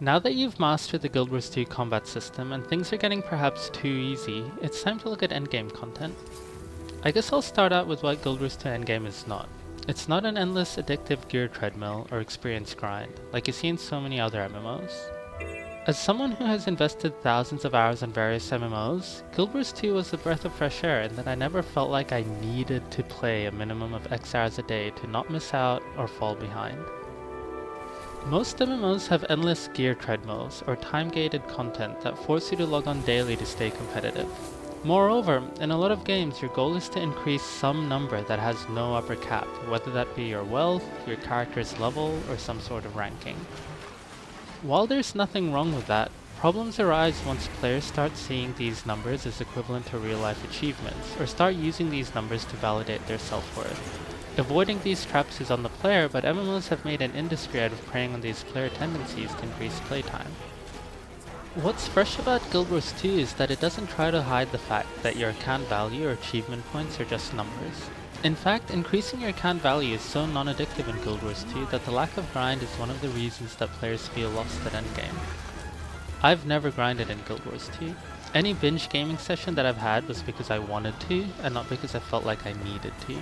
Now that you've mastered the Guild Wars 2 combat system and things are getting perhaps too easy, it's time to look at endgame content. I guess I'll start out with what Guild Wars 2 endgame is not. It's not an endless addictive gear treadmill or experience grind, like you see in so many other MMOs. As someone who has invested thousands of hours on various MMOs, Guild Wars 2 was a breath of fresh air in that I never felt like I needed to play a minimum of X hours a day to not miss out or fall behind. Most MMOs have endless gear treadmills or time-gated content that force you to log on daily to stay competitive. Moreover, in a lot of games your goal is to increase some number that has no upper cap, whether that be your wealth, your character's level, or some sort of ranking. While there's nothing wrong with that, problems arise once players start seeing these numbers as equivalent to real-life achievements, or start using these numbers to validate their self-worth. Avoiding these traps is on the player, but MMOs have made an industry out of preying on these player tendencies to increase playtime. What's fresh about Guild Wars 2 is that it doesn't try to hide the fact that your account value or achievement points are just numbers. In fact, increasing your account value is so non-addictive in Guild Wars 2 that the lack of grind is one of the reasons that players feel lost at endgame. I've never grinded in Guild Wars 2. Any binge gaming session that I've had was because I wanted to, and not because I felt like I needed to.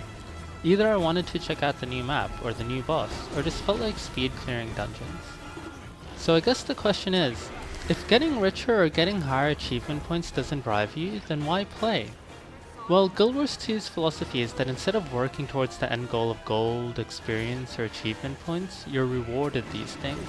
Either I wanted to check out the new map, or the new boss, or just felt like speed clearing dungeons. So I guess the question is, if getting richer or getting higher achievement points doesn't drive you, then why play? Well, Guild Wars 2's philosophy is that instead of working towards the end goal of gold, experience, or achievement points, you're rewarded these things.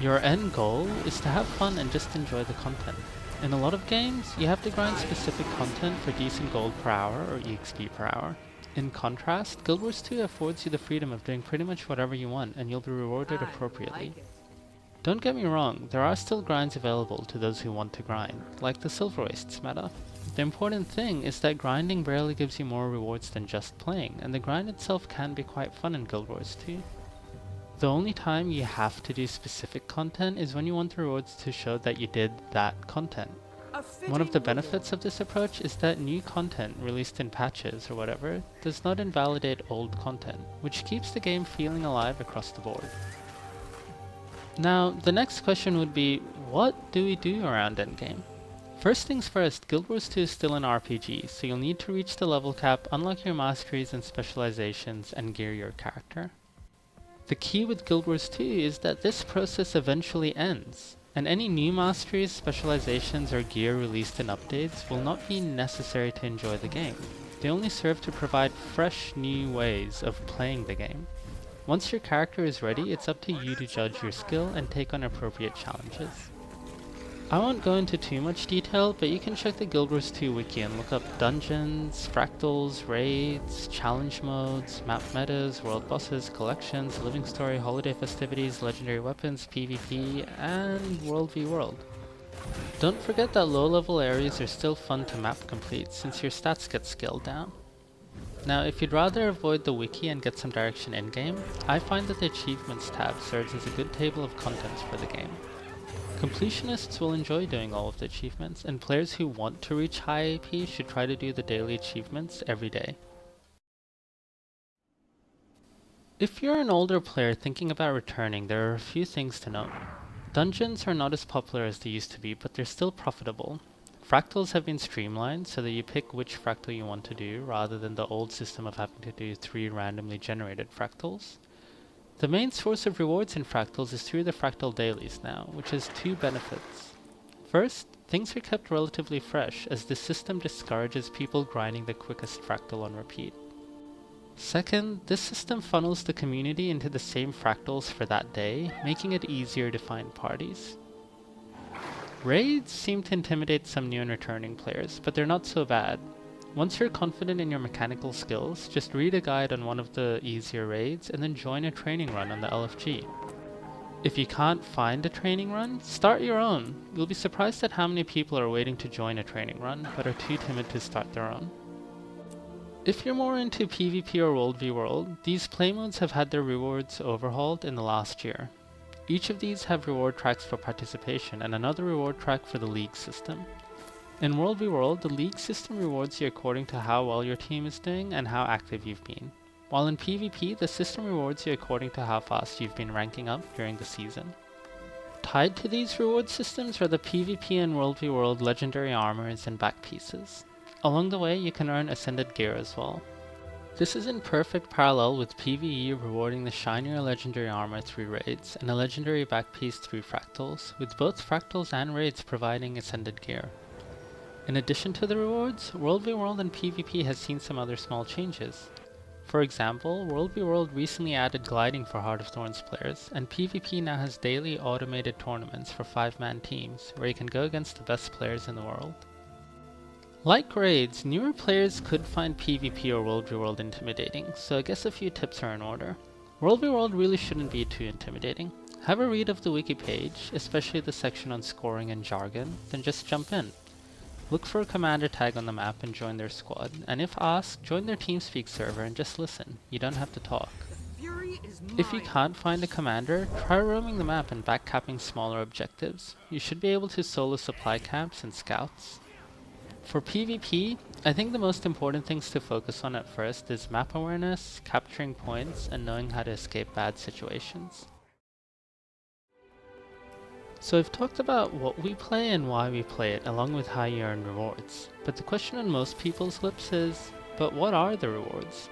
Your end goal is to have fun and just enjoy the content. In a lot of games, you have to grind specific content for decent gold per hour or EXP per hour. In contrast, Guild Wars 2 affords you the freedom of doing pretty much whatever you want and you'll be rewarded appropriately. Don't get me wrong, there are still grinds available to those who want to grind, like the Silver Wastes meta. The important thing is that grinding barely gives you more rewards than just playing, and the grind itself can be quite fun in Guild Wars 2. The only time you have to do specific content is when you want the rewards to show that you did that content. One of the benefits of this approach is that new content released in patches or whatever does not invalidate old content, which keeps the game feeling alive across the board. Now, the next question would be, what do we do around endgame? First things first, Guild Wars 2 is still an RPG, so you'll need to reach the level cap, unlock your masteries and specializations, and gear your character. The key with Guild Wars 2 is that this process eventually ends, and any new masteries, specializations, or gear released in updates will not be necessary to enjoy the game. They only serve to provide fresh new ways of playing the game. Once your character is ready, it's up to you to judge your skill and take on appropriate challenges. I won't go into too much detail, but you can check the Guild Wars 2 wiki and look up dungeons, fractals, raids, challenge modes, map metas, world bosses, collections, living story, holiday festivities, legendary weapons, PvP, and World v World. Don't forget that low level areas are still fun to map complete since your stats get scaled down. Now, if you'd rather avoid the wiki and get some direction in-game, I find that the Achievements tab serves as a good table of contents for the game. Completionists will enjoy doing all of the achievements, and players who want to reach high AP should try to do the daily achievements every day. If you're an older player thinking about returning, there are a few things to note. Dungeons are not as popular as they used to be, but they're still profitable. Fractals have been streamlined so that you pick which fractal you want to do, rather than the old system of having to do 3 randomly generated fractals. The main source of rewards in fractals is through the fractal dailies now, which has 2 benefits. First, things are kept relatively fresh, as the system discourages people grinding the quickest fractal on repeat. Second, this system funnels the community into the same fractals for that day, making it easier to find parties. Raids seem to intimidate some new and returning players, but they're not so bad. Once you're confident in your mechanical skills, just read a guide on one of the easier raids and then join a training run on the LFG. If you can't find a training run, start your own. You'll be surprised at how many people are waiting to join a training run, but are too timid to start their own. If you're more into PvP or World v World, these play modes have had their rewards overhauled in the last year. Each of these have reward tracks for participation and another reward track for the league system. In World v World, the league system rewards you according to how well your team is doing and how active you've been. While in PvP, the system rewards you according to how fast you've been ranking up during the season. Tied to these reward systems are the PvP and World v World legendary armors and back pieces. Along the way, you can earn ascended gear as well. This is in perfect parallel with PvE rewarding the shinier legendary armor through raids and a legendary back piece through fractals, with both fractals and raids providing ascended gear. In addition to the rewards, World v World and PvP has seen some other small changes. For example, World v World recently added gliding for Heart of Thorns players, and PvP now has daily automated tournaments for 5-man teams, where you can go against the best players in the world. Like raids, newer players could find PvP or World v World intimidating, so I guess a few tips are in order. World v World really shouldn't be too intimidating. Have a read of the wiki page, especially the section on scoring and jargon, then just jump in. Look for a commander tag on the map and join their squad, and if asked, join their TeamSpeak server and just listen. You don't have to talk. If you can't find a commander, try roaming the map and backcapping smaller objectives. You should be able to solo supply camps and scouts. For PvP, I think the most important things to focus on at first is map awareness, capturing points, and knowing how to escape bad situations. So I've talked about what we play and why we play it, along with how you earn rewards. But the question on most people's lips is, but what are the rewards?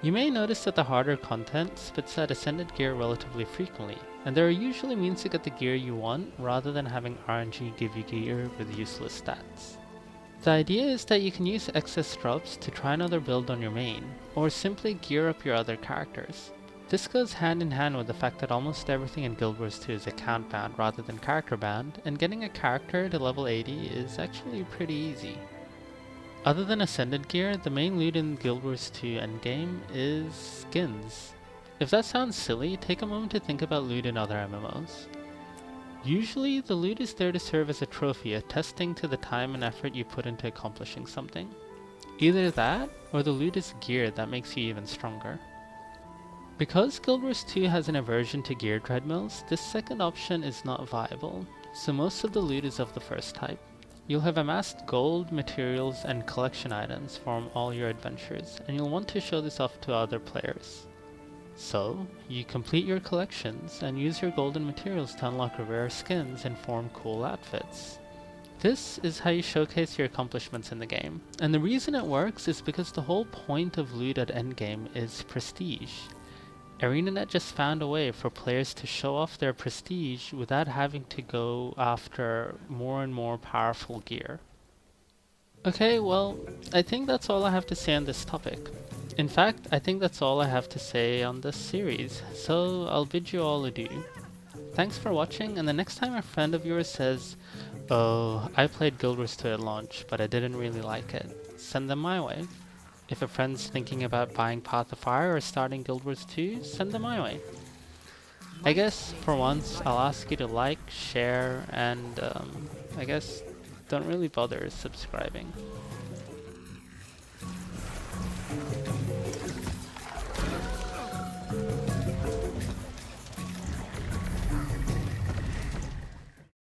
You may notice that the harder content spits out ascended gear relatively frequently, and there are usually means to get the gear you want rather than having RNG give you gear with useless stats. The idea is that you can use excess drops to try another build on your main, or simply gear up your other characters. This goes hand in hand with the fact that almost everything in Guild Wars 2 is account bound rather than character bound, and getting a character to level 80 is actually pretty easy. Other than ascended gear, the main loot in Guild Wars 2 Endgame is skins. If that sounds silly, take a moment to think about loot in other MMOs. Usually, the loot is there to serve as a trophy, attesting to the time and effort you put into accomplishing something. Either that, or the loot is gear that makes you even stronger. Because Guild Wars 2 has an aversion to gear treadmills, this second option is not viable, so most of the loot is of the first type. You'll have amassed gold, materials, and collection items from all your adventures, and you'll want to show this off to other players. So, you complete your collections and use your golden materials to unlock rare skins and form cool outfits. This is how you showcase your accomplishments in the game, and the reason it works is because the whole point of loot at Endgame is prestige. ArenaNet just found a way for players to show off their prestige without having to go after more and more powerful gear. Okay, well, I think that's all I have to say on this topic. In fact, I think that's all I have to say on this series, so I'll bid you all adieu. Thanks for watching, and the next time a friend of yours says, "Oh, I played Guild Wars 2 at launch, but I didn't really like it," send them my way. If a friend's thinking about buying Path of Fire or starting Guild Wars 2, send them my way. I guess, for once, I'll ask you to like, share, and I guess don't really bother subscribing.